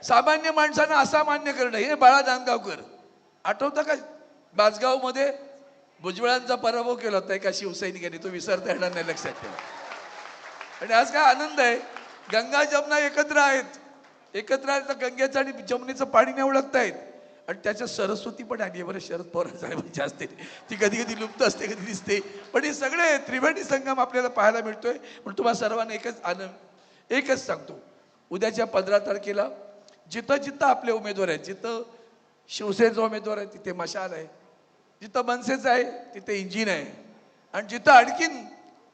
सामान्य माणसांना असामान्य करणं हे बाळा नांदगावकर. आठवतं का बासगावमध्ये भुजबळांचा पराभव केला होता एका शिवसैनिकाने, तो विसरता येणार नाही, लक्षात ठेवा. आणि आज काय आनंद आहे, गंगा जमुना एकत्र आहेत, एकत्र आहेत, गंगेचं आणि जमुनेचं पाणी नाही ओळखतायत. आणि त्याच्यात सरस्वती पण आली आहे बरं, शरद पवार साहेबांची असते ती, कधी कधी लुप्त असते, कधी दिसते, पण हे सगळे त्रिवेणी संगम आपल्याला पाहायला मिळतोय. पण तुम्हाला सर्वांना एकच सांगतो, उद्याच्या 15 तारखेला जिथं जिथं आपले उमेदवार आहेत, जिथं शिवसेनेचा उमेदवार आहे तिथे मशाल आहे, जिथं मनसेचं आहे तिथे इंजिन आहे, आणि जिथं आणखीन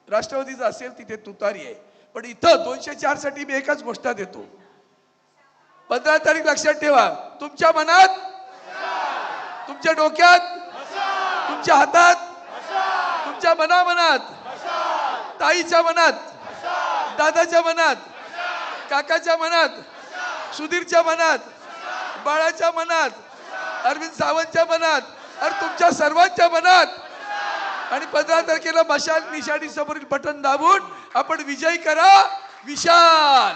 राष्ट्रवादीचं असेल तिथे तुतारी आहे. पण इथं 204 साठी मी एकच गोष्ट देतो, 15 तारीख लक्षात ठेवा. तुमच्या मनात, तुमच्या डोक्यात, तुमच्या हातात, तुमच्या मनामनात, ताईच्या मनात, दादाच्या मनात, काकाच्या मनात, सुधीरच्या मनात, बाळाच्या मनात, अरविंद सावंतच्या मनात, आणि तुमच्या सर्वांच्या मनात. आणि 15 तारखेला मशाल निशाणी समोरील बटन दाबून आपण विजयी करा विशाल,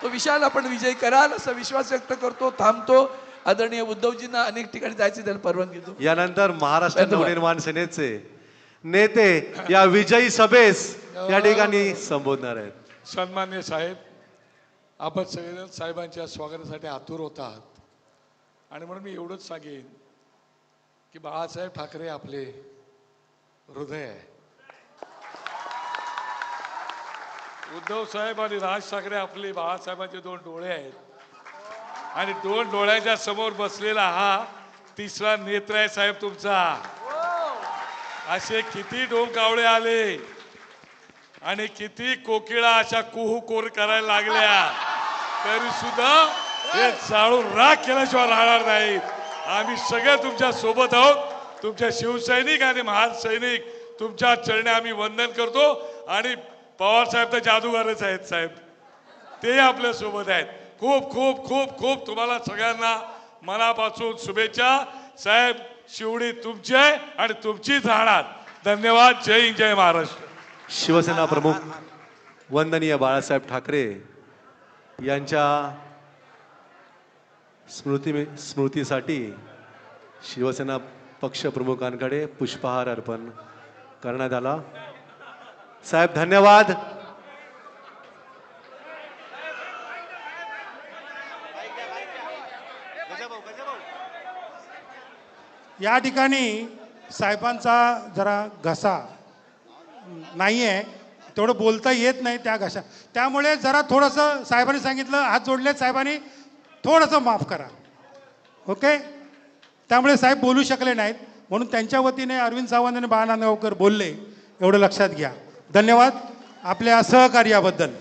तो विशाल आपण विजयी कराल असा विश्वास व्यक्त करतो. थांबतो. आदरणीय उद्धवजींना अनेक ठिकाणी जायचे, त्याला परवानगी देतो. यानंतर महाराष्ट्र नवनिर्माण सेनेचे नेते या विजयी सभेस या ठिकाणी संबोधणार आहेत. सन्मान्य साहेब, आपण सगळेजण साहेबांच्या स्वागतासाठी आतुर होतात, आणि म्हणून मी एवढंच सांगेन की बाळासाहेब ठाकरे आपले हृदय आहे, उद्धव साहेब आणि राज ठाकरे आपले बाळासाहेबांचे 2 डोळे आहेत, आणि 2 डोळ्याच्या समोर बसलेला हा 3रा नेत्र आहे साहेब तुमचा. असे किती डोंकावळे आले आणि किती कोकिळा अशा कुहू कोर करायला लागल्या, तरी सुद्धा हे चाळून राख केल्याशिवाय राहणार नाहीत. आम्ही सगळे तुमच्या सोबत आहोत. तुमच्या शिवसैनिक आणि महान सैनिक तुमच्या चरणी आम्ही वंदन करतो. आणि पवार साहेब तर जादूगारच आहेत साहेब, ते आपल्या सोबत आहेत. खूप खूप खूप खूप तुम्हाला सगळ्यांना मनापासून शुभेच्छा साहेब. शिवडी तुमची आहे आणि तुमचीच राहणार. धन्यवाद. जय हिंद, जय महाराष्ट्र. शिवसेना प्रमुख वंदनीय बाळासाहेब ठाकरे यांच्या स्मृतीसाठी शिवसेना पक्ष प्रमुखांकडे पुष्पहार अर्पण करण्यात आला. साहेब धन्यवाद. या ठिकाणी साहेबांचा जरा घसा नाही आहे, तेवढं बोलता येत नाही त्या घशा, त्यामुळे जरा थोडंसं साहेबांनी सांगितलं हात जोडलेत साहेबांनी, थोडंसं माफ करा. ओके, त्यामुळे साहेब बोलू शकले नाहीत, म्हणून त्यांच्या वतीने अरविंद सावंत आणि बाळा नांदगावकर बोलले, एवढं लक्षात घ्या. धन्यवाद आपल्या सहकार्याबद्दल.